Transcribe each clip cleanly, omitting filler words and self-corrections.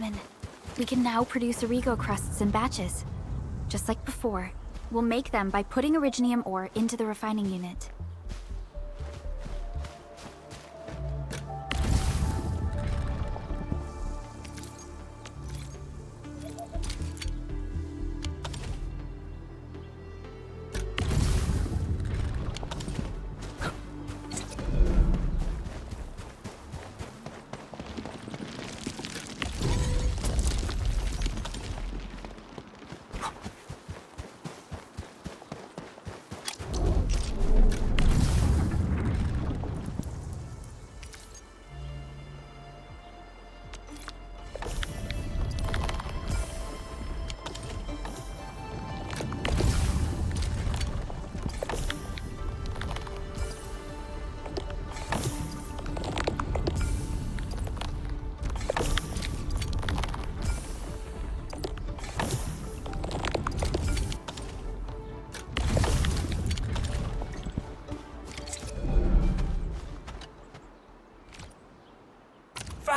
Edmund, we can now produce Origo crusts in batches. Just like before, we'll make them by putting Originium ore into the refining unit.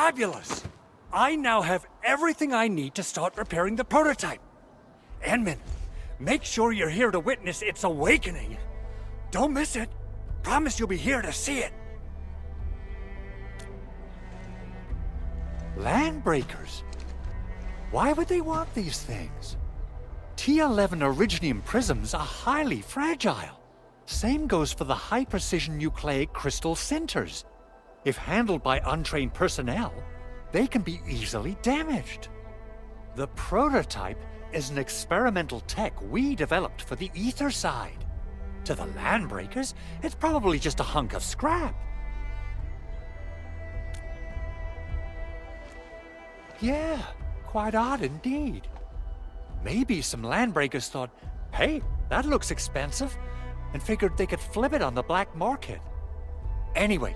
Fabulous! I now have everything I need to start repairing the prototype. Enman, make sure you're here to witness its awakening. Don't miss it. Promise you'll be here to see it. Landbreakers? Why would they want these things? T11 Originium prisms are highly fragile. Same goes for the high-precision nucleic crystal centers. If handled by untrained personnel, they can be easily damaged. The prototype is an experimental tech we developed for the ether side. To the Landbreakers, it's probably just a hunk of scrap. Yeah, quite odd indeed. Maybe some Landbreakers thought, hey, that looks expensive, and figured they could flip it on the black market. Anyway,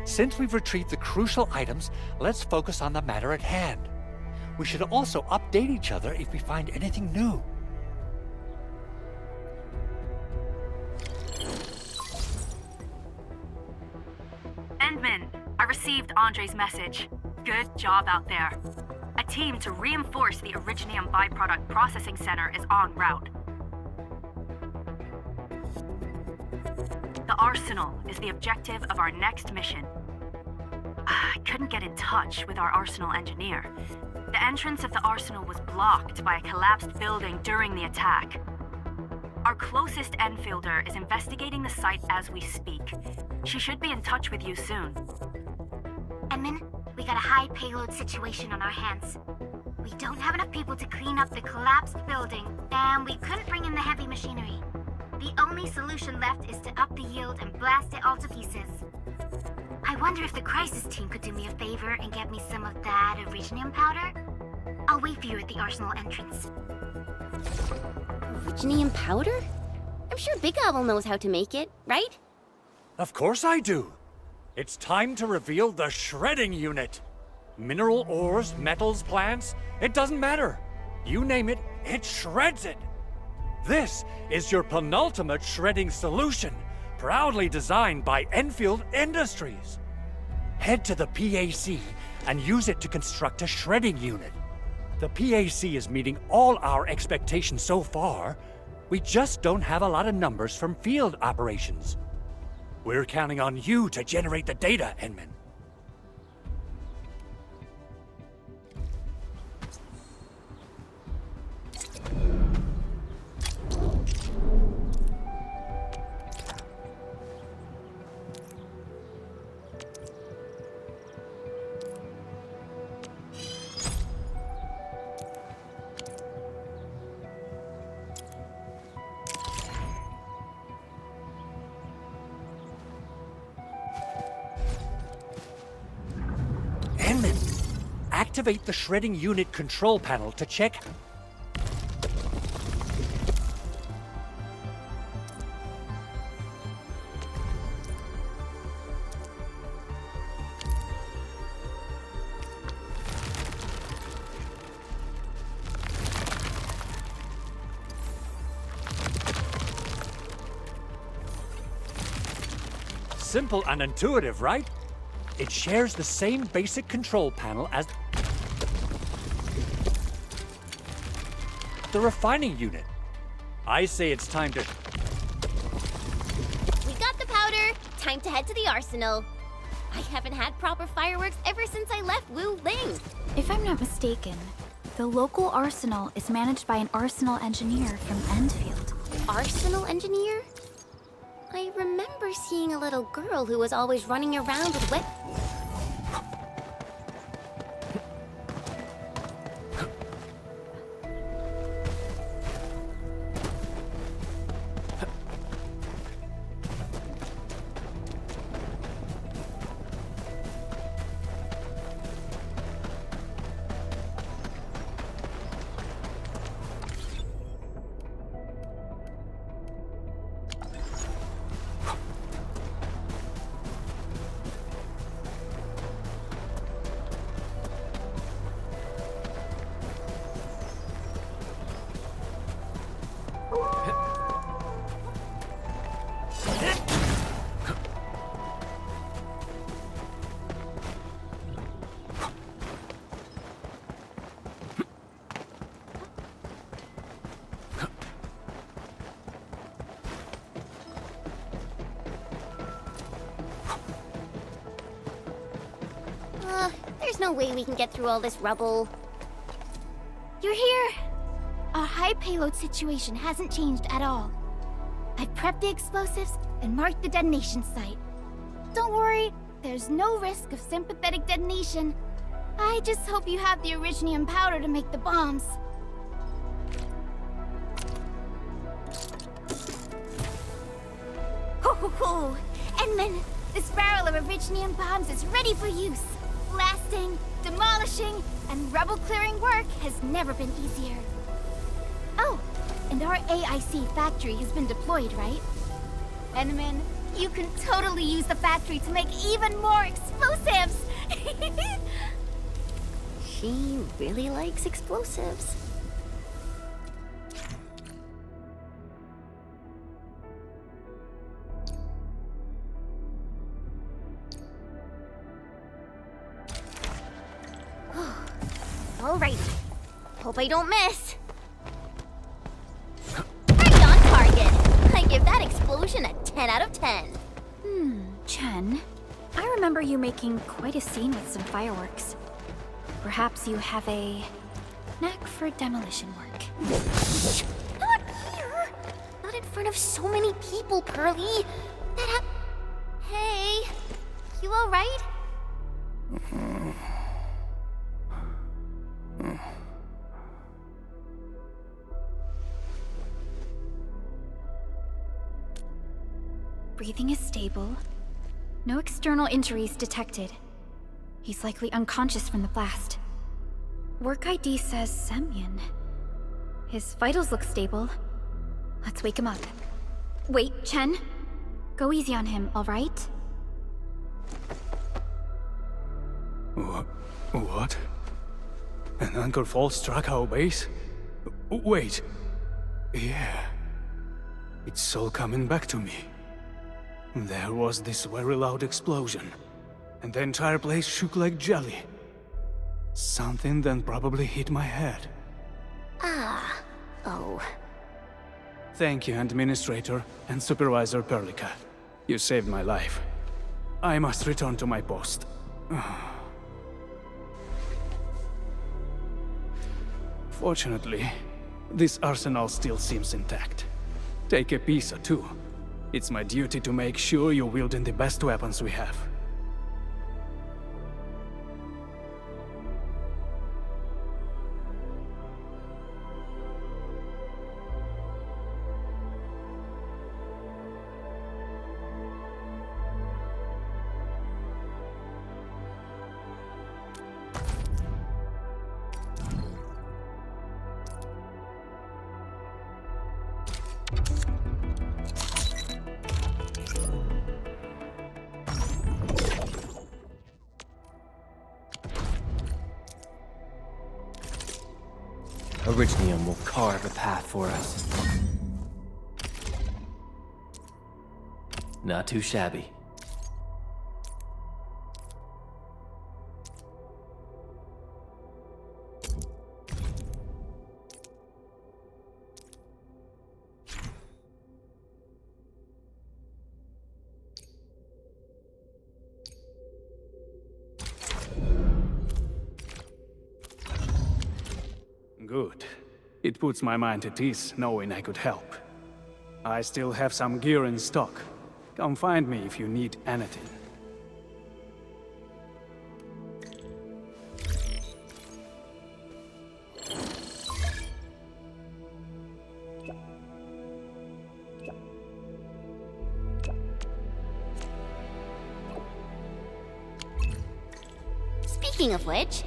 since we've retrieved the crucial items, let's focus on the matter at hand. We should also update each other if we find anything new. Endman, I received Andre's message. Good job out there. A team to reinforce the Originium byproduct processing center is en route. The Arsenal is the objective of our next mission. I couldn't get in touch with our Arsenal engineer. The entrance of the Arsenal was blocked by a collapsed building during the attack. Our closest Enfielder is investigating the site as we speak. She should be in touch with you soon. Edmund, we got a high payload situation on our hands. We don't have enough people to clean up the collapsed building, and we couldn't bring in the heavy machinery. The only solution left is to up the yield and blast it all to pieces. I wonder if the crisis team could do me a favor and get me some of that Originium powder? I'll wait for you at the Arsenal entrance. Originium powder? I'm sure Big Owl knows how to make it, right? Of course I do. It's time to reveal the shredding unit. Mineral ores, metals, plants, it doesn't matter. You name it, it shreds it. This is your penultimate shredding solution, proudly designed by Endfield Industries. Head to the PAC and use it to construct a shredding unit. The PAC is meeting all our expectations so far. We just don't have a lot of numbers from field operations. We're counting on you to generate the data, Enman. Activate the shredding unit control panel to check. Simple and intuitive, right? It shares the same basic control panel as... the refining unit. I say it's time to... We got the powder. Time to head to the arsenal. I haven't had proper fireworks ever since I left Wu Ling. If I'm not mistaken, the local arsenal is managed by an arsenal engineer from Endfield. Arsenal engineer? I remember seeing a little girl who was always running around with wet... There's no way we can get through all this rubble. You're here! Our high payload situation hasn't changed at all. I've prepped the explosives and marked the detonation site. Don't worry, there's no risk of sympathetic detonation. I just hope you have the originium powder to make the bombs. Ho ho ho! Endman, this barrel of originium bombs is ready for use. Blasting, demolishing, and rubble-clearing work has never been easier. Oh, and our AIC factory has been deployed, right? Endman, you can totally use the factory to make even more explosives! She really likes explosives. Alright. Hope I don't miss. Right on target. I give that explosion a 10 out of 10. Chen, I remember you making quite a scene with some fireworks. Perhaps you have a knack for demolition work. Not here. Not in front of so many people, Pearly. Hey, you alright? Breathing is stable. No external injuries detected. He's likely unconscious from the blast. Work ID says Semyon. His vitals look stable. Let's wake him up. Wait, Chen. Go easy on him, all right? What? An anchor fault struck our base? Wait. Yeah. It's all coming back to me. There was this very loud explosion, and the entire place shook like jelly. Something then probably hit my head. Oh. Thank you, Administrator and Supervisor Perlica. You saved my life. I must return to my post. Fortunately, this arsenal still seems intact. Take a piece or two. It's my duty to make sure you're wielding the best weapons we have. Originium will carve a path for us. Not too shabby. Good. It puts my mind at ease knowing I could help. I still have some gear in stock. Come find me if you need anything. Speaking of which,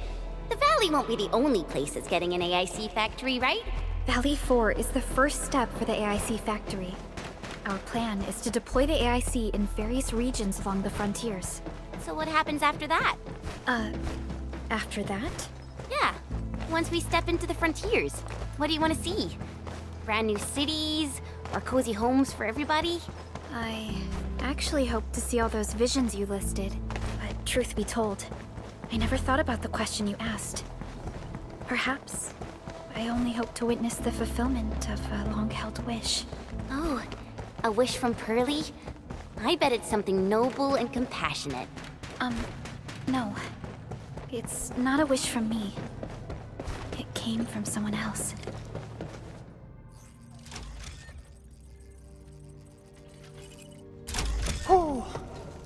the Valley won't be the only place that's getting an AIC factory, right? Valley 4 is the first step for the AIC factory. Our plan is to deploy the AIC in various regions along the frontiers. So what happens after that? After that? Yeah, once we step into the frontiers, what do you want to see? Brand new cities, or cozy homes for everybody? I actually hoped to see all those visions you listed. But truth be told, I never thought about the question you asked. Perhaps I only hope to witness the fulfillment of a long-held wish. Oh, a wish from Pearly? I bet it's something noble and compassionate. No. It's not a wish from me. It came from someone else. Oh,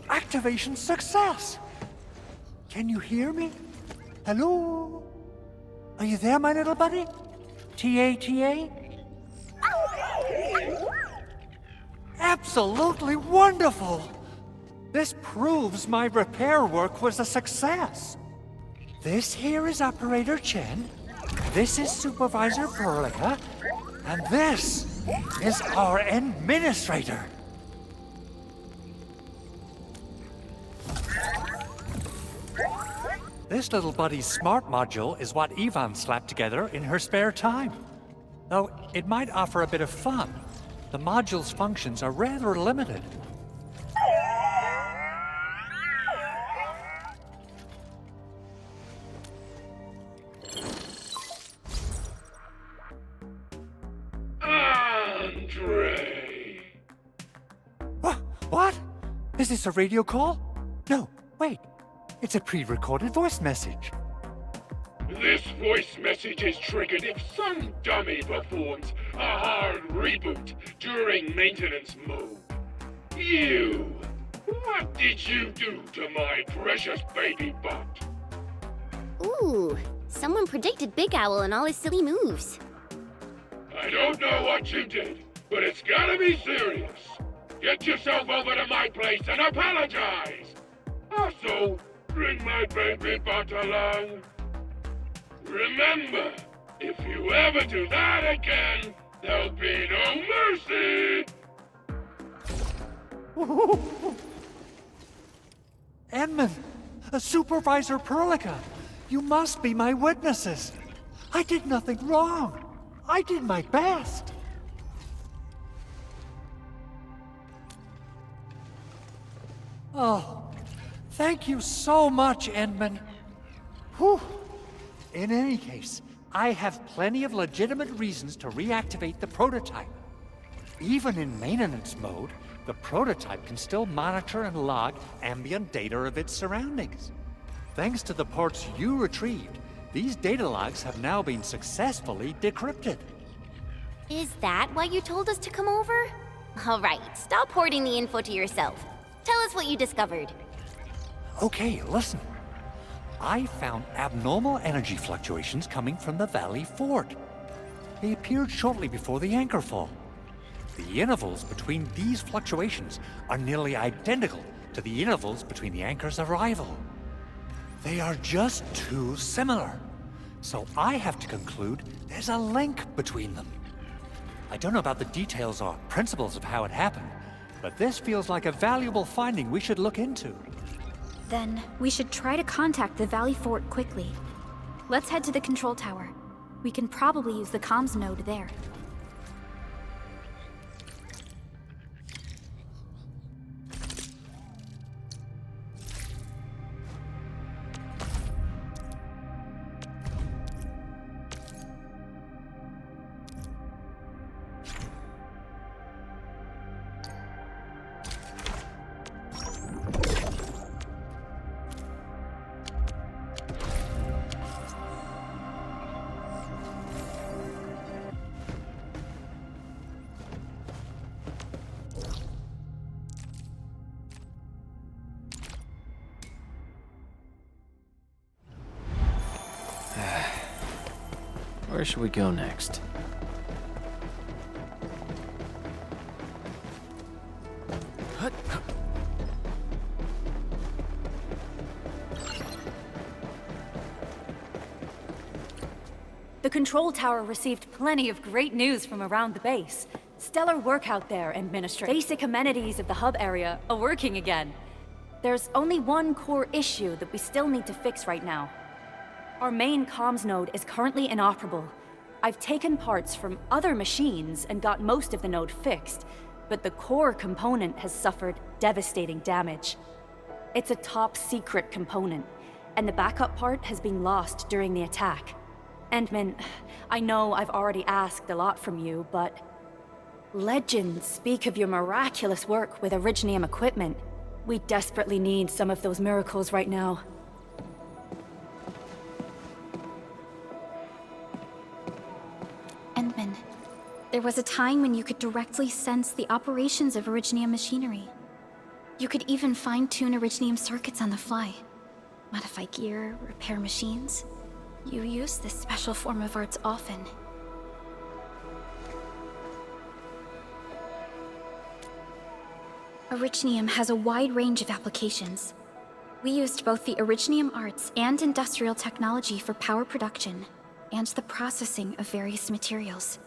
activation success! Can you hear me? Hello? Are you there, my little buddy? T-A-T-A? Absolutely wonderful! This proves my repair work was a success. This here is Operator Chen, this is Supervisor Perlica, and this is our Administrator. This little buddy's smart module is what Ivan slapped together in her spare time. Though it might offer a bit of fun, the module's functions are rather limited. Andre! What? Is this a radio call? No, wait. It's a pre-recorded voice message. This voice message is triggered if some dummy performs a hard reboot during maintenance mode. You! What did you do to my precious baby butt? Ooh, someone predicted Big Owl and all his silly moves. I don't know what you did, but it's gotta be serious. Get yourself over to my place and apologize! Also, bring my baby butt along. Remember, if you ever do that again, there'll be no mercy! Edmund, Supervisor Perlica, you must be my witnesses. I did nothing wrong. I did my best. Oh, thank you so much, Edmund. Whew. In any case, I have plenty of legitimate reasons to reactivate the prototype. Even in maintenance mode, the prototype can still monitor and log ambient data of its surroundings. Thanks to the ports you retrieved, these data logs have now been successfully decrypted. Is that why you told us to come over? All right, stop hoarding the info to yourself. Tell us what you discovered. Okay, listen. I found abnormal energy fluctuations coming from the Valley Fort. They appeared shortly before the anchor fall. The intervals between these fluctuations are nearly identical to the intervals between the anchor's arrival. They are just too similar. So I have to conclude there's a link between them. I don't know about the details or principles of how it happened, but this feels like a valuable finding we should look into. Then we should try to contact the Valley Fort quickly. Let's head to the control tower. We can probably use the comms node there. Where should we go next? The control tower received plenty of great news from around the base. Stellar work out there, Administrator. Basic amenities of the hub area are working again. There's only one core issue that we still need to fix right now. Our main comms node is currently inoperable. I've taken parts from other machines and got most of the node fixed, but the core component has suffered devastating damage. It's a top-secret component, and the backup part has been lost during the attack. Endman, I know I've already asked a lot from you, but legends speak of your miraculous work with Originium equipment. We desperately need some of those miracles right now. Endman, there was a time when you could directly sense the operations of Originium machinery. You could even fine-tune Originium circuits on the fly, modify gear, repair machines. You use this special form of arts often. Originium has a wide range of applications. We used both the Originium arts and industrial technology for power production, and the processing of various materials.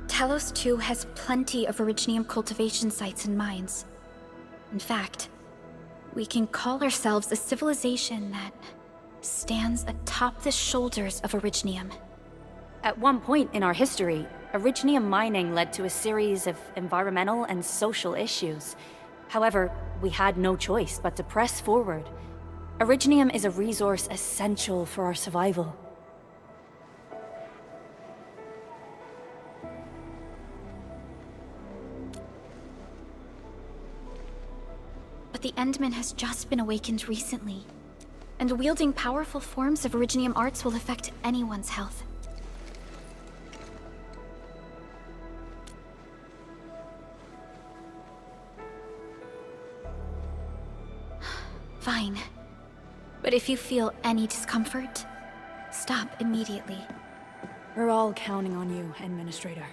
Talos 2 has plenty of Originium cultivation sites and mines. In fact, we can call ourselves a civilization that stands atop the shoulders of Originium. At one point in our history, Originium mining led to a series of environmental and social issues. However, we had no choice but to press forward. Originium is a resource essential for our survival. But the Endman has just been awakened recently, and wielding powerful forms of Originium arts will affect anyone's health. Fine. But if you feel any discomfort, stop immediately. We're all counting on you, Administrator.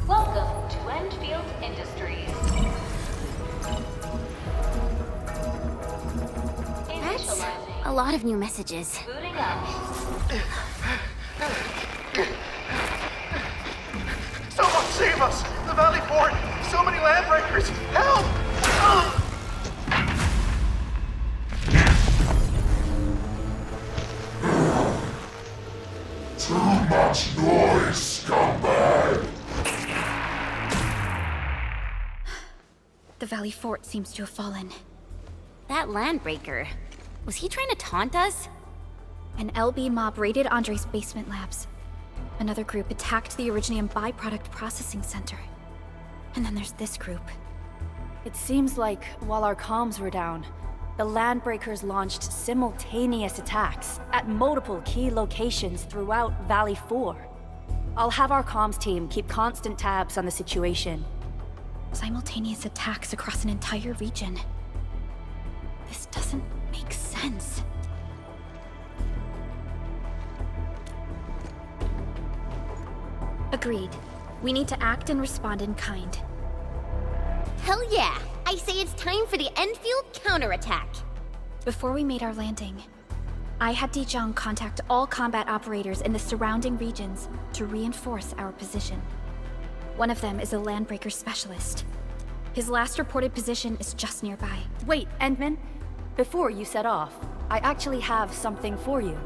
Welcome to Endfield Industries. That's a lot of new messages. Booting up. Someone save us! The Valley Fort! So many landbreakers! Help! Too much noise, scumbag! The Valley Fort seems to have fallen. That landbreaker, was he trying to taunt us? An LB mob raided Andre's basement labs. Another group attacked the Originium byproduct processing center. And then there's this group. It seems like, while our comms were down, the Landbreakers launched simultaneous attacks at multiple key locations throughout Valley 4. I'll have our comms team keep constant tabs on the situation. Simultaneous attacks across an entire region. This doesn't make sense. Agreed. We need to act and respond in kind. Hell yeah! I say it's time for the Endfield counterattack. Before we made our landing, I had Dijong contact all combat operators in the surrounding regions to reinforce our position. One of them is a landbreaker specialist. His last reported position is just nearby. Wait, Endman. Before you set off, I actually have something for you.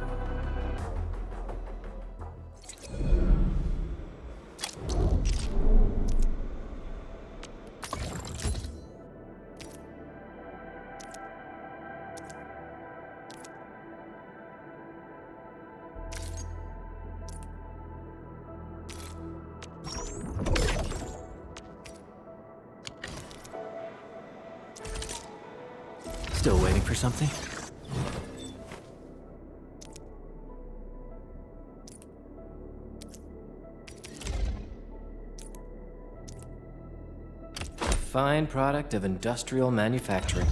Still waiting for something? Fine product of industrial manufacturing.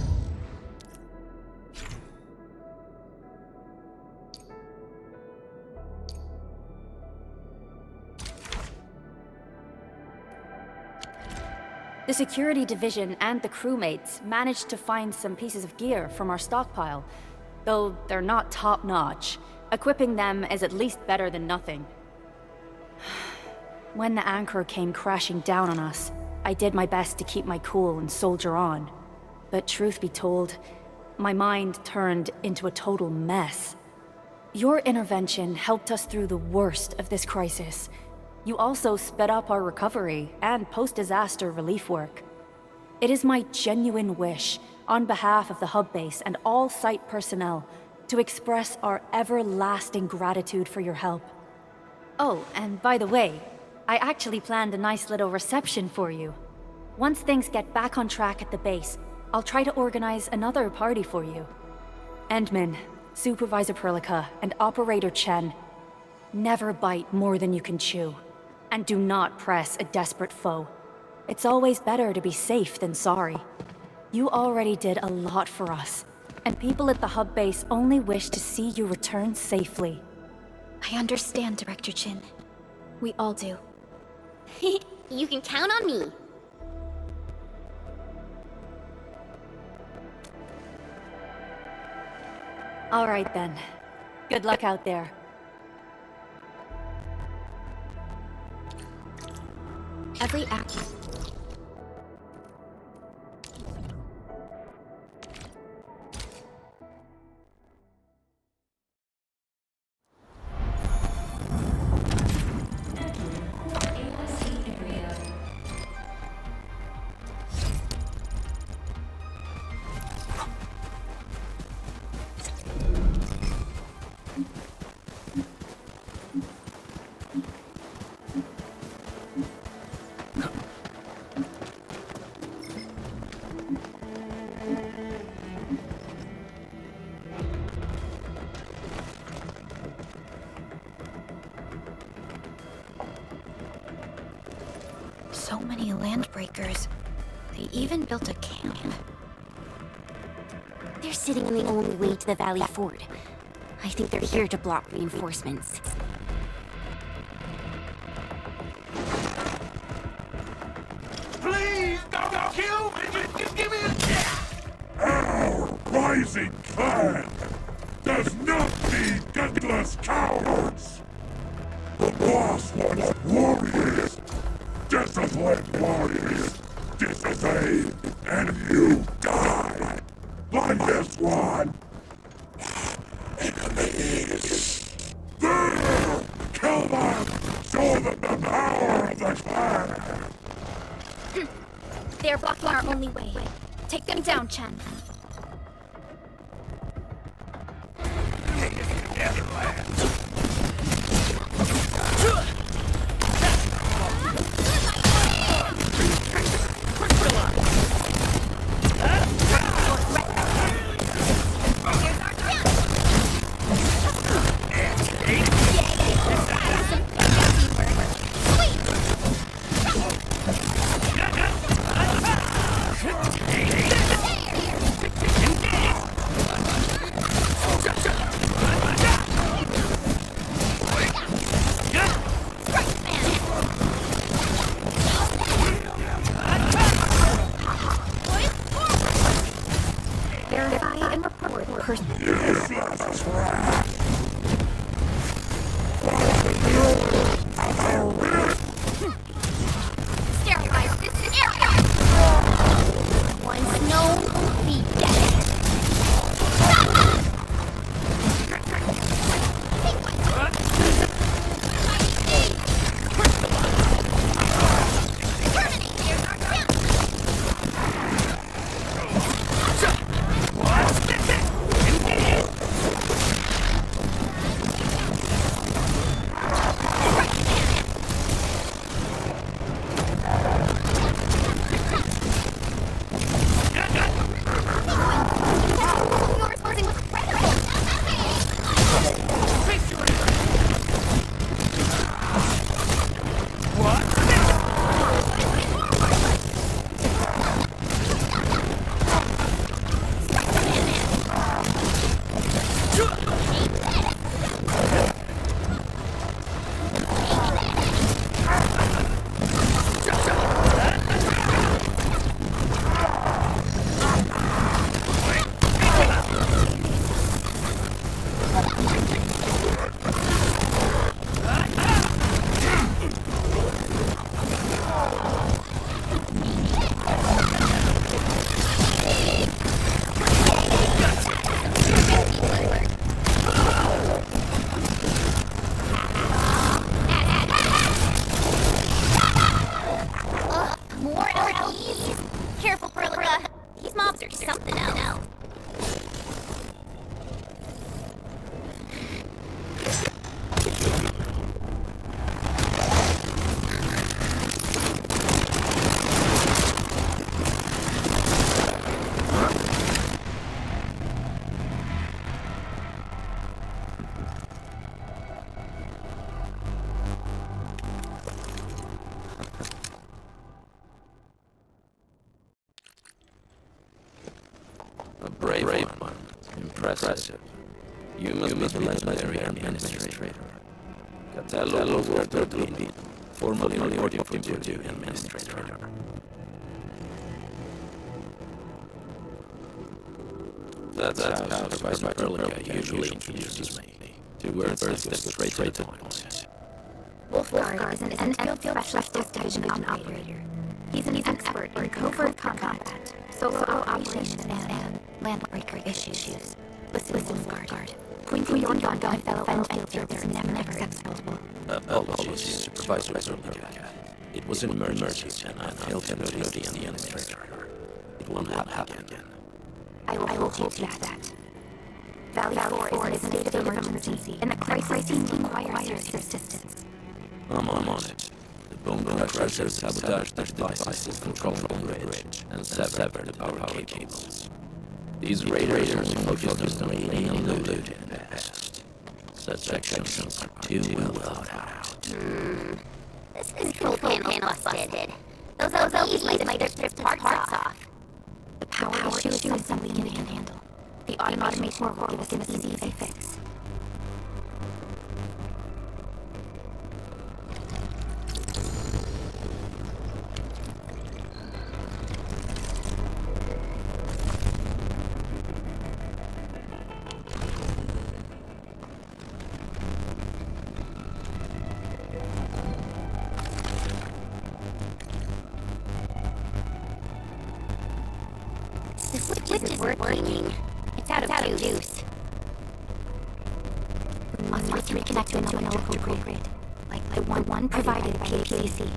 The security division and the crewmates managed to find some pieces of gear from our stockpile, though they're not top-notch. Equipping them is at least better than nothing. When the anchor came crashing down on us, I did my best to keep my cool and soldier on. But truth be told, my mind turned into a total mess. Your intervention helped us through the worst of this crisis. You also sped up our recovery and post-disaster relief work. It is my genuine wish, on behalf of the hub base and all site personnel, to express our everlasting gratitude for your help. Oh, and by the way, I actually planned a nice little reception for you. Once things get back on track at the base, I'll try to organize another party for you. Endman, Supervisor Perlica, and Operator Chen, never bite more than you can chew. And do not press a desperate foe. It's always better to be safe than sorry. You already did a lot for us, and people at the hub base only wish to see you return safely. I understand, Director Chin. We all do. You can count on me. All right then. Good luck out there. Every act. So many landbreakers. They even built a camp. They're sitting on the only way to the Valley Ford. I think they're here to block reinforcements. Please don't kill me! Just give me a chance! Our rising clan does not need gutless cowards! The boss wants warriors! Disciplined warriors! Disobey, and you die! Like this one! Enemies! There! Kill them! Show them the power of the clan! They're blocking our only way. Take them down, Chen. Verify and report person. Sterilize this area! Once known, be dead. Brave one. Impressive. You must be the legendary administrator. Catello Warderdin, formerly reporting for duty administrator. That's how Supervisor Perlica usually introduces me. 2 words that step straight to the point. Wolfgar is an Endfield specialist division operator. He's an expert in covert combat, solo operations, and landbreaker issues. Listen, guard. Pointing your gun at fellow Endfield is never acceptable. Apologies, Supervisor Perlica. It was an emergency, and I failed to notice the administrator. It won't happen again. I will hold you to that. Valley 4 is in a state of emergency, and the crisis team requires your assistance. I'm on it. The bomb crushers have sabotaged the devices controlling the bridge and severed the power cables. These raiders are focused on raiding and looting in the past. Such actions are too well thought out. This control panel busted. Those LEDs might have ripped parts off. The power issue is something we can handle. The automation will give us an easy fix. The switch is working. It's out of juice. We must reconnect to an electrical grid, like the one provided by the PAC.